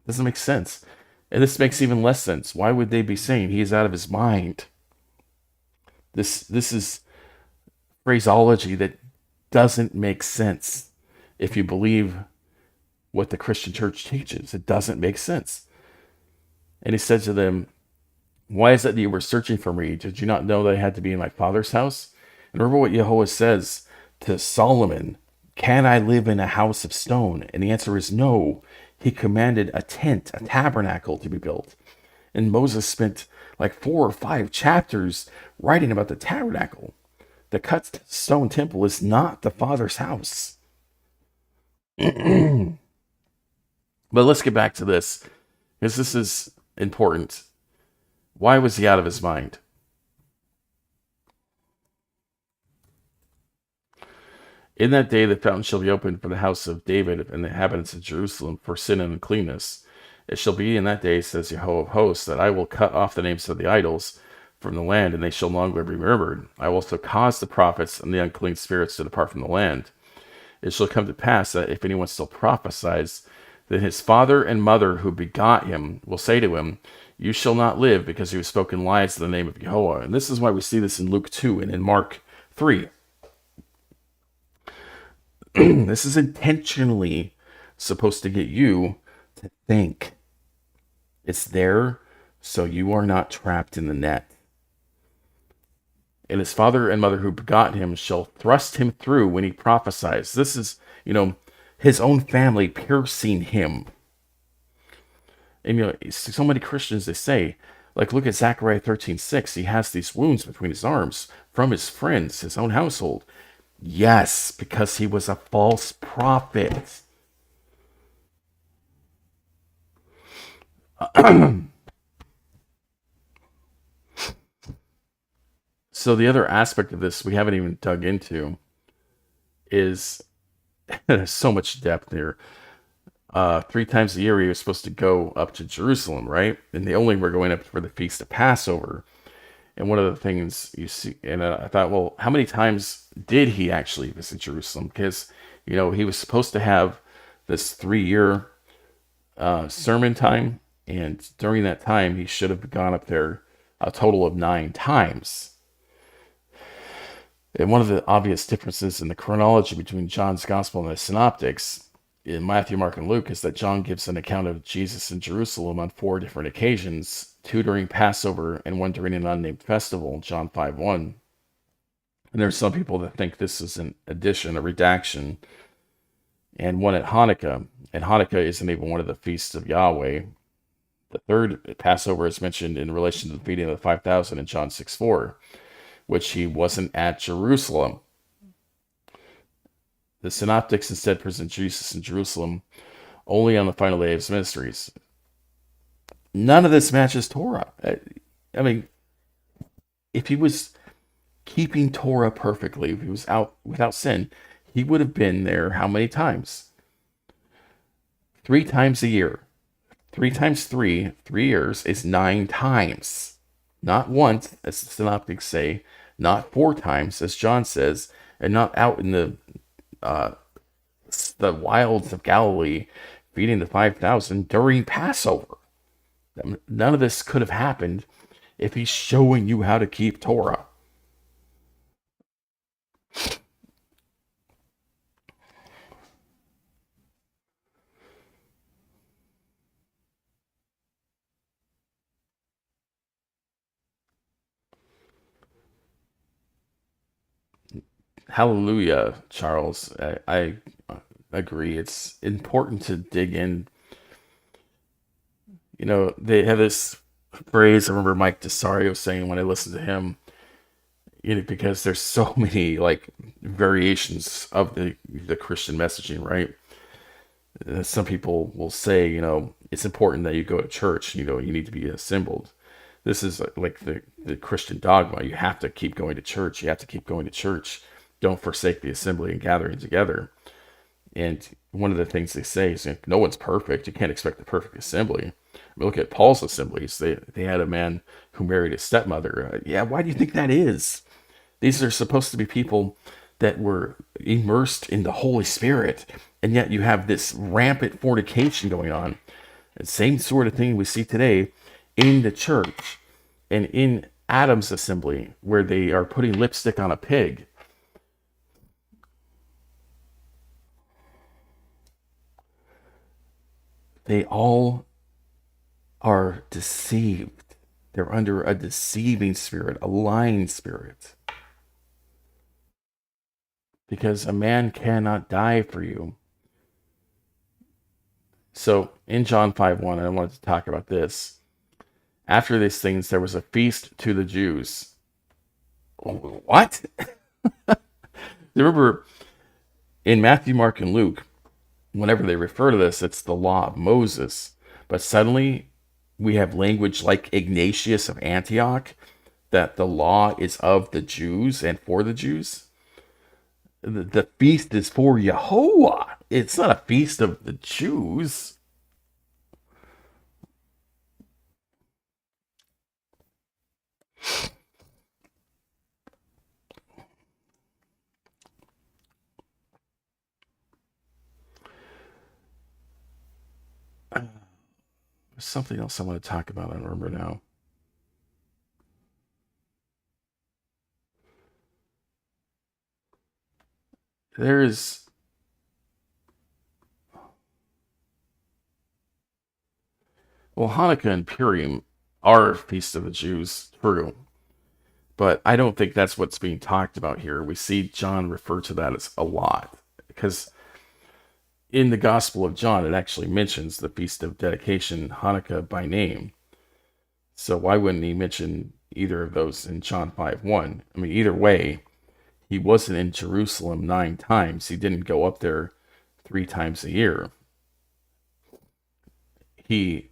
doesn't make sense. And this makes even less sense. Why would they be saying he is out of his mind? This is phraseology that doesn't make sense. If you believe what the Christian church teaches, it doesn't make sense. And he said to them, "Why is it that you were searching for me? Did you not know that I had to be in my father's house?" And remember what Yehovah says to Solomon, "Can I live in a house of stone?" And the answer is no. He commanded a tent, a tabernacle to be built. And Moses spent like 4 or 5 chapters writing about the tabernacle. The cut stone temple is not the Father's house. But let's get back to this, because this is important. Why was he out of his mind? "In that day the fountain shall be opened for the house of David and the inhabitants of Jerusalem for sin and uncleanness. It shall be in that day, says Jehovah of hosts, that I will cut off the names of the idols from the land, and they shall no longer be remembered. I will also cause the prophets and the unclean spirits to depart from the land. It shall come to pass that if anyone still prophesies, then his father and mother who begot him will say to him, 'You shall not live, because you have spoken lies in the name of Jehovah.'" And this is why we see this in Luke 2 and in Mark 3. This is intentionally supposed to get you to think. It's there so you are not trapped in the net. "And his father and mother who begot him shall thrust him through when he prophesies." This is, his own family piercing him. And so many Christians, they say, like, look at Zechariah 13:6. He has these wounds between his arms from his friends, his own household. Yes, because he was a false prophet. So the other aspect of this we haven't even dug into is there's so much depth here. 3 times a year he was supposed to go up to Jerusalem, right? And they only were going up for the feast of Passover. And one of the things you see, and I thought, well, how many times did he actually visit Jerusalem? Because he was supposed to have this 3 year sermon time, and during that time he should have gone up there a total of 9 times. And one of the obvious differences in the chronology between John's gospel and the synoptics in Matthew, Mark, and Luke is that John gives an account of Jesus in Jerusalem on 4 different occasions, 2 during Passover and 1 during an unnamed festival, John 5:1. And there's some people that think this is an addition, a redaction, and one at Hanukkah. And Hanukkah isn't even one of the feasts of Yahweh. The third Passover is mentioned in relation to the feeding of the 5,000 in John 6:4, which he wasn't at Jerusalem. The synoptics instead present Jesus in Jerusalem only on the final day of his ministries. None of this matches Torah. I mean, if he was keeping Torah perfectly, if he was out without sin, he would have been there how many times? 3 times a year. 3 times 3 years is 9 times. Not once, as the synoptics say, not 4 times, as John says, and not out in the wilds of Galilee feeding the 5,000 during Passover. None of this could have happened if he's showing you how to keep Torah. Hallelujah, Charles. I agree. It's important to dig in. They have this phrase I remember Mike Desario saying when I listened to him, because there's so many like variations of the Christian messaging, right? Some people will say, it's important that you go to church. You need to be assembled. This is like the Christian dogma. You have to keep going to church. You have to keep going to church. Don't forsake the assembly and gathering together. And one of the things they say is, no one's perfect. You can't expect the perfect assembly. I mean, look at Paul's assemblies. They had a man who married his stepmother. Yeah, why do you think that is? These are supposed to be people that were immersed in the Holy Spirit, and yet you have this rampant fornication going on. The same sort of thing we see today in the church and in Adam's assembly, where they are putting lipstick on a pig. They all are deceived. They're under a deceiving spirit, a lying spirit. Because a man cannot die for you. So in John 5:1, I wanted to talk about this. After these things, there was a feast to the Jews. What? Remember, in Matthew, Mark, and Luke, whenever they refer to this, it's the law of Moses. But suddenly, we have language like Ignatius of Antioch, that the law is of the Jews and for the Jews. The feast is for Yehovah. It's not a feast of the Jews. There's something else I want to talk about. I don't remember now. There's Hanukkah and Purim are feasts of the Jews, true. But I don't think that's what's being talked about here. We see John refer to that as a lot. Because in the Gospel of John, it actually mentions the Feast of Dedication, Hanukkah, by name. So why wouldn't he mention either of those in John 5:1? I mean, either way, he wasn't in Jerusalem 9 times. He didn't go up there 3 times a year. He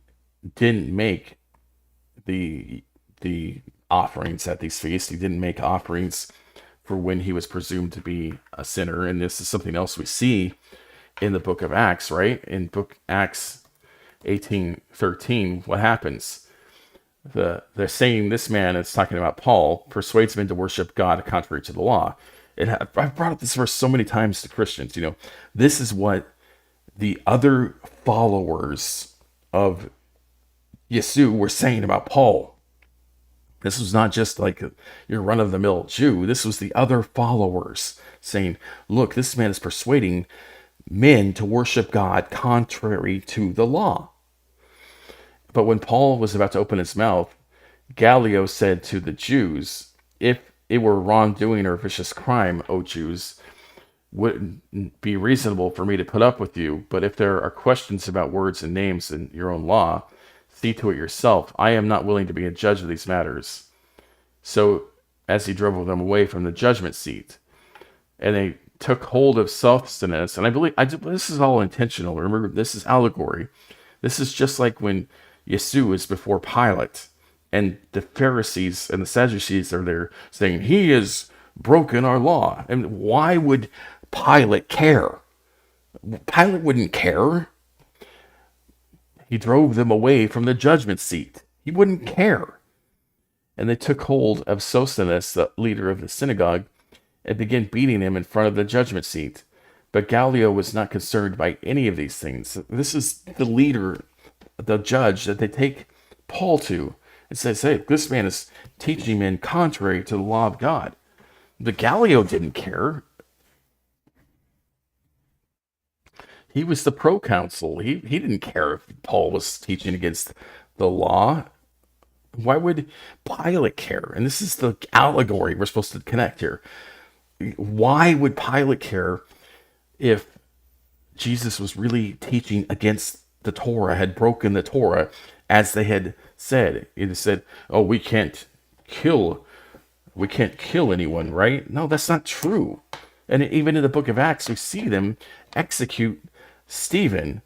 didn't make the offerings at these feasts. He didn't make offerings for when he was presumed to be a sinner. And this is something else we see in the book of Acts, right? In book Acts 18:13, what happens? They're saying this man is talking about Paul persuades men to worship God contrary to the law. I've brought up this verse so many times to Christians. This is what the other followers of Yesu were saying about Paul. This was not just like your run-of-the-mill Jew. This was the other followers saying, look, this man is persuading men to worship God contrary to the law. But when Paul was about to open his mouth, Gallio said to the Jews, if it were wrongdoing or vicious crime, O Jews, wouldn't be reasonable for me to put up with you. But if there are questions about words and names in your own law, see to it yourself. I am not willing to be a judge of these matters. So as he drove them away from the judgment seat, and they took hold of sustenance, and I believe this is all intentional. Remember, this is allegory. This is just like when Yesu is before Pilate, and the Pharisees and the Sadducees are there saying, he has broken our law. And why would Pilate care? Pilate wouldn't care. He drove them away from the judgment seat. He wouldn't care. And they took hold of Sosthenes, the leader of the synagogue, and began beating him in front of the judgment seat. But Gallio was not concerned by any of these things. This is the leader, the judge that they take Paul to and says, hey, this man is teaching men contrary to the law of God. But Gallio didn't care. He was the proconsul. He didn't care if Paul was teaching against the law. Why would Pilate care? And this is the allegory we're supposed to connect here. Why would Pilate care if Jesus was really teaching against the Torah, had broken the Torah, as they had said? It said, oh, we can't kill anyone, right? No, that's not true. And even in the book of Acts, we see them execute Stephen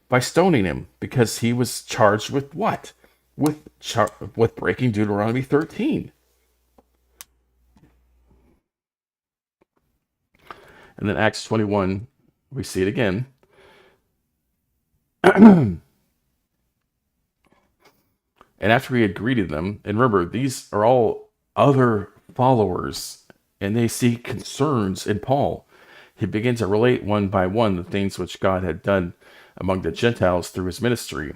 by stoning him because he was charged with what? With breaking Deuteronomy 13. And then Acts 21, we see it again. And after he had greeted them, and remember, these are all other followers, and they see concerns in Paul. He begins to relate one by one the things which God had done among the Gentiles through his ministry.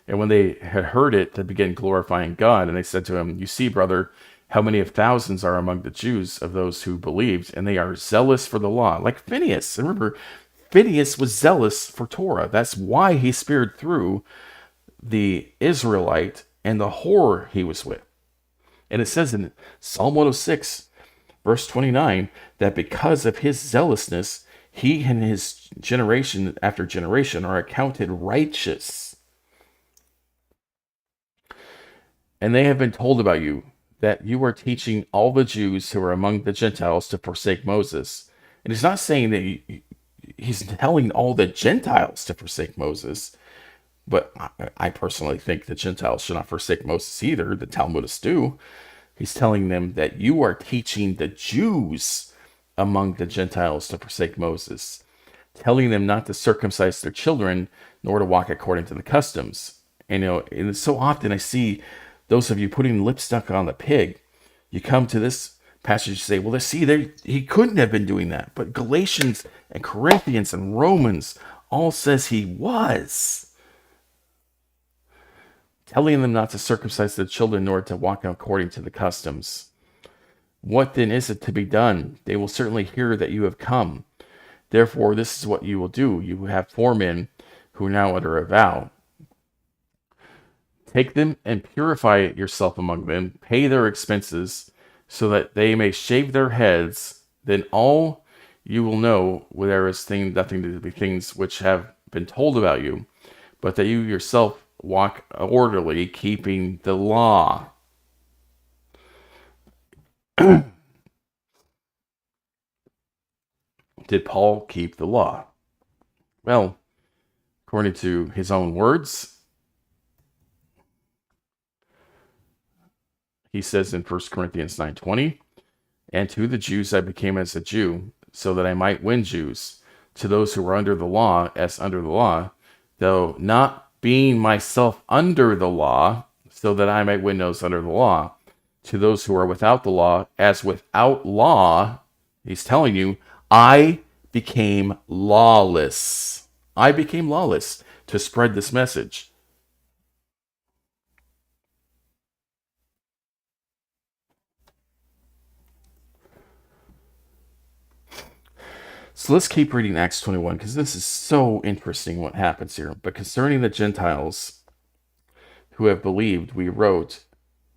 And when they had heard it, they began glorifying God. And they said to him, you see, brother, how many of thousands are among the Jews of those who believed, and they are zealous for the law. Like Phineas. And remember, Phineas was zealous for Torah. That's why he speared through the Israelite and the whore he was with. And it says in Psalm 106, verse 29, that because of his zealousness, he and his generation after generation are accounted righteous. And they have been told about you that you are teaching all the Jews who are among the Gentiles to forsake Moses. And he's not saying that he's telling all the Gentiles to forsake Moses. But I personally think the Gentiles should not forsake Moses either. The Talmudists do. He's telling them that you are teaching the Jews among the Gentiles to forsake Moses, telling them not to circumcise their children, nor to walk according to the customs. And so often I see those of you putting lipstick on the pig. You come to this passage and say, well, let's see, he couldn't have been doing that. But Galatians and Corinthians and Romans all says he was. Telling them not to circumcise their children, nor to walk according to the customs. What then is it to be done? They will certainly hear that you have come. Therefore, this is what you will do. You have 4 men who are now under a vow. Take them and purify yourself among them. Pay their expenses, so that they may shave their heads. Then all you will know where there is nothing to be things which have been told about you, but that you yourself walk orderly, keeping the law. Did Paul keep the law? Well, according to his own words, he says in 1 Corinthians 9:20, "And to the Jews I became as a Jew, so that I might win Jews. To those who were under the law, as under the law, though not being myself under the law, so that I might win those under the law. To those who are without the law, as without law," he's telling you, "I became lawless." I became lawless to spread this message. So let's keep reading Acts 21 because this is so interesting what happens here. "But concerning the Gentiles who have believed, we wrote,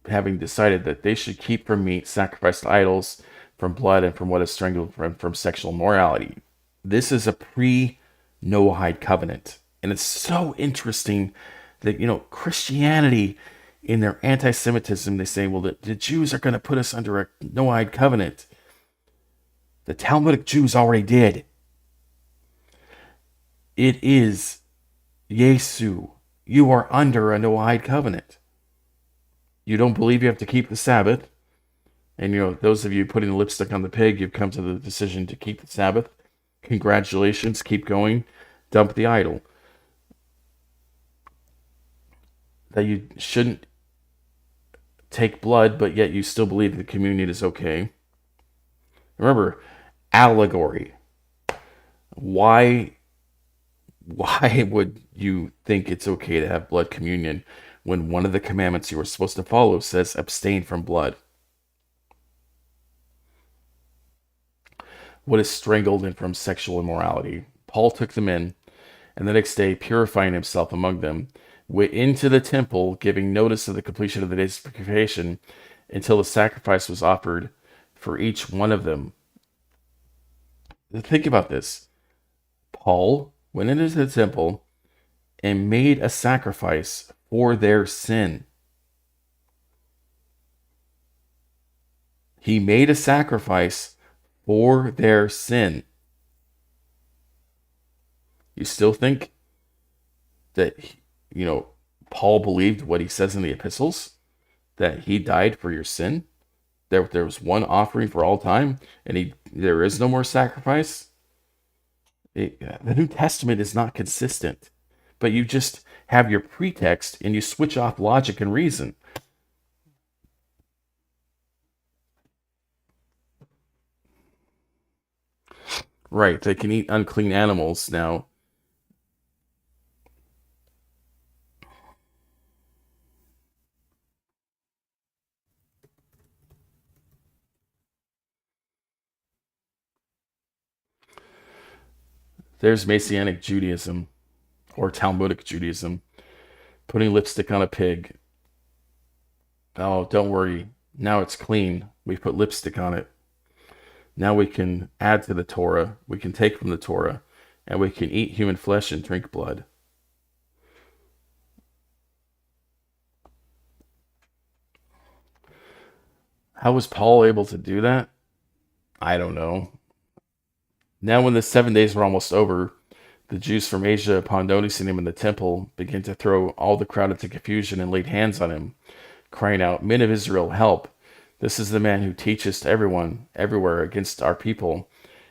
having decided that they should keep from meat sacrificed to idols, from blood, and from what is strangled, from sexual morality." This is a pre-Noahide covenant. And it's so interesting that, Christianity, in their anti-Semitism, they say, well, the Jews are going to put us under a Noahide covenant. The Talmudic Jews already did. It is Yesu. You are under a Noahide covenant. You don't believe you have to keep the Sabbath. And, those of you putting lipstick on the pig, you've come to the decision to keep the Sabbath. Congratulations. Keep going. Dump the idol. That you shouldn't take blood, but yet you still believe the communion is okay. Remember, allegory. Why would you think it's okay to have blood communion when one of the commandments you were supposed to follow says abstain from blood? What is strangled and from sexual immorality? Paul took them in, and the next day, purifying himself among them, went into the temple, giving notice of the completion of the day's purification, until the sacrifice was offered for each one of them. Think about this. Paul went into the temple and made a sacrifice for their sin. He made a sacrifice for their sin. You still think that, Paul believed what he says in the epistles? That he died for your sin? There was one offering for all time, and there is no more sacrifice? The New Testament is not consistent, but you just have your pretext and you switch off logic and reason. Right, they can eat unclean animals now. There's Messianic Judaism or Talmudic Judaism, putting lipstick on a pig. Oh, don't worry. Now it's clean. We put lipstick on it. Now we can add to the Torah. We can take from the Torah, and we can eat human flesh and drink blood. How was Paul able to do that? I don't know. Now, when the 7 days were almost over, the Jews from Asia, upon noticing him in the temple, began to throw all the crowd into confusion and laid hands on him, crying out, "Men of Israel, help! This is the man who teaches to everyone, everywhere, against our people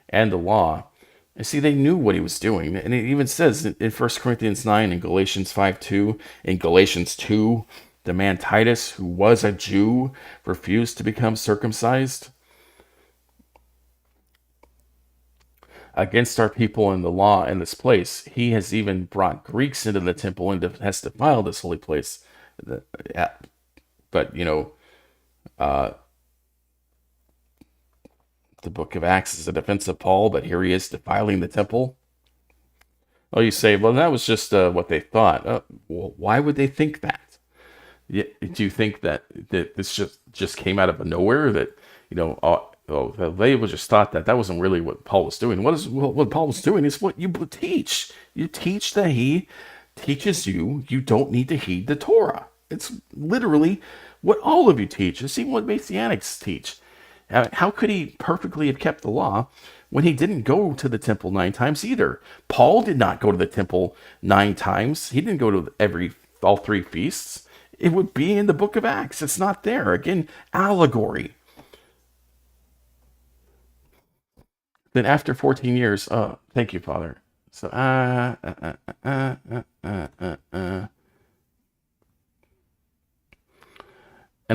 and the law." And see, they knew what he was doing. And it even says in 1 Corinthians 9, in Galatians 5:2, in Galatians 2, the man Titus, who was a Jew, refused to become circumcised against our people and the law in this place. He has even brought Greeks into the temple and has defiled this holy place. But, the book of Acts is a defense of Paul, but here he is defiling the temple. Oh, you say, well, that was just what they thought. Well, why would they think that? Do you think that this just came out of nowhere? That they would just thought that wasn't really what Paul was doing. What Paul was doing is what you teach. You teach that he teaches you. You don't need to heed the Torah. It's literally what all of you teach. It's even what Messianics teach. How could he perfectly have kept the law when he didn't go to the temple 9 times either? Paul did not go to the temple 9 times. He didn't go to all 3 feasts. It would be in the book of Acts. It's not there. Again, allegory. Then after 14 years, thank you, Father. So, and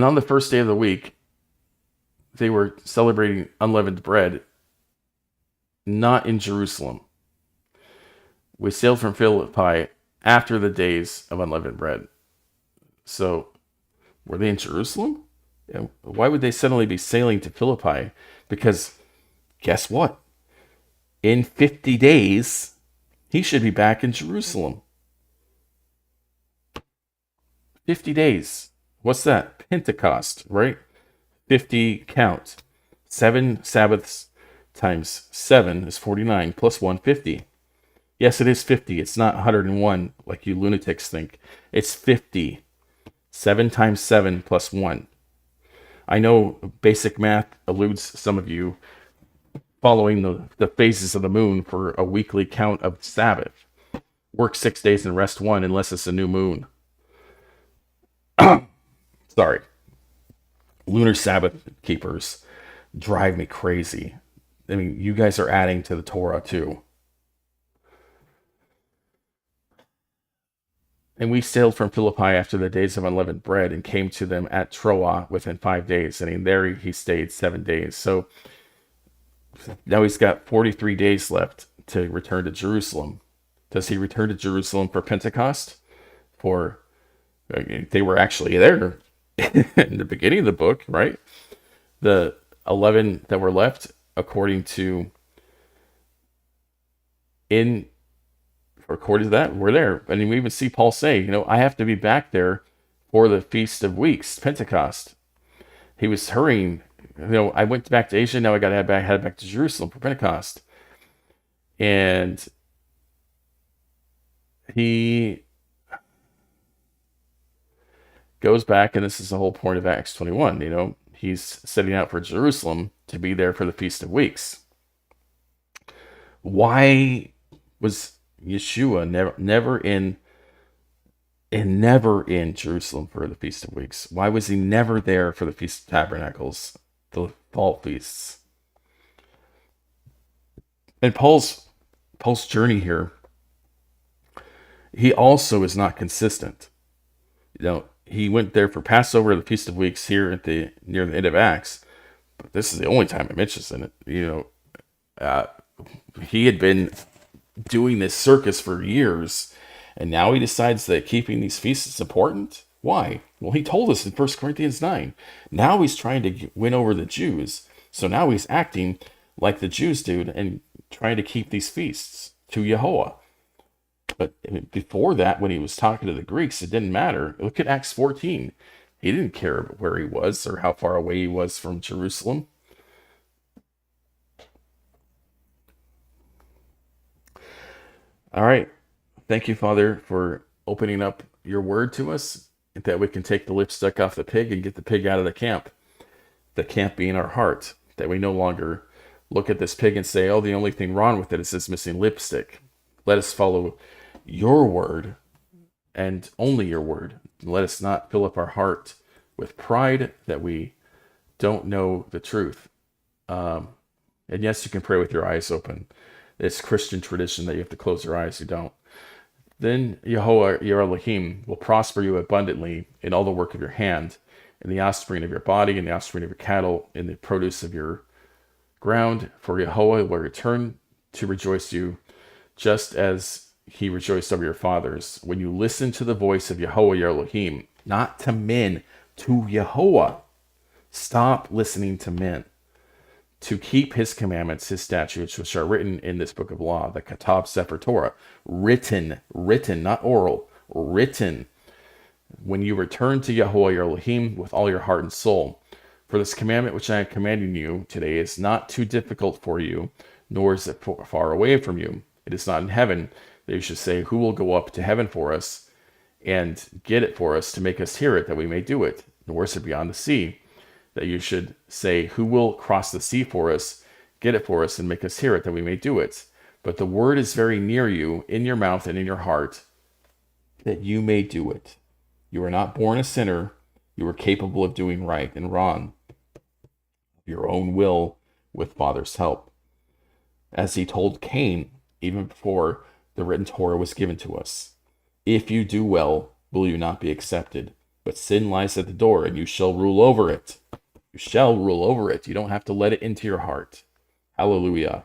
on the first day of the week, they were celebrating unleavened bread, not in Jerusalem. We sailed from Philippi after the days of unleavened bread. So, were they in Jerusalem? Why would they suddenly be sailing to Philippi? Because, guess what? In 50 days, he should be back in Jerusalem. 50 days. What's that? Pentecost, right? 50 count. 7 Sabbaths times 7 is 49, plus 1, 50. Yes, it is 50. It's not 101 like you lunatics think. It's 50. 7 times 7 plus 1. I know basic math eludes some of you following the phases of the moon for a weekly count of Sabbath. Work 6 days and rest 1 unless it's a new moon. Sorry. Lunar Sabbath keepers drive me crazy. I mean, you guys are adding to the Torah too. And we sailed from Philippi after the days of unleavened bread and came to them at Troa within 5 days. And there he stayed 7 days. So now he's got 43 days left to return to Jerusalem. Does he return to Jerusalem for Pentecost? They were actually there in the beginning of the book, right? The 11 that were left, according to that, we're there. And we even see Paul say, I have to be back there for the Feast of Weeks, Pentecost. He was hurrying. I went back to Asia. Now I got to head back to Jerusalem for Pentecost. And he goes back, and this is the whole point of Acts 21. He's setting out for Jerusalem to be there for the Feast of Weeks. Why was Yeshua never in Jerusalem for the Feast of Weeks? Why was he never there for the Feast of Tabernacles, the fall feasts? And Paul's journey here, he also is not consistent. He went there for Passover, the Feast of Weeks here near the end of Acts, but this is the only time it mentions in it. He had been doing this circus for years, and now he decides that keeping these feasts is important. Why? Well, he told us in 1 Corinthians 9. Now he's trying to win over the Jews. So now he's acting like the Jews do and trying to keep these feasts to Yehovah. But before that, when he was talking to the Greeks, it didn't matter. Look at Acts 14. He didn't care where he was or how far away he was from Jerusalem. All right. Thank you, Father, for opening up your word to us, that we can take the lipstick off the pig and get the pig out of the camp being our heart, that we no longer look at this pig and say, oh, the only thing wrong with it is this missing lipstick. Let us follow your word and only your word. Let us not fill up our heart with pride that we don't know the truth. And yes, you can pray with your eyes open. It's Christian tradition that you have to close your eyes. You don't. Then Yehovah, your Elohim, will prosper you abundantly in all the work of your hand, in the offspring of your body, in the offspring of your cattle, in the produce of your ground. For Yehovah will return to rejoice you, just as he rejoiced over your fathers. When you listen to the voice of Yehovah, your Elohim, not to men, to Yehovah. Stop listening to men. To keep his commandments, his statutes, which are written in this book of law, the Katab Sefer Torah, written, not oral, written. When you return to Yehovah your Elohim with all your heart and soul, For this commandment which I am commanding you today is not too difficult for you, nor is it far away from you. It is not in heaven that you should say, who will go up to heaven for us and get it for us to make us hear it, that we may do it? Nor is it beyond the sea that you should say, who will cross the sea for us, get it for us, and make us hear it, that we may do it? But the word is very near you, in your mouth and in your heart, that you may do it. You are not born a sinner. You are capable of doing right and wrong, your own will, with Father's help. As he told Cain, even before the written Torah was given to us, if you do well, will you not be accepted? But sin lies at the door, and you shall rule over it. You shall rule over it. You don't have to let it into your heart. Hallelujah.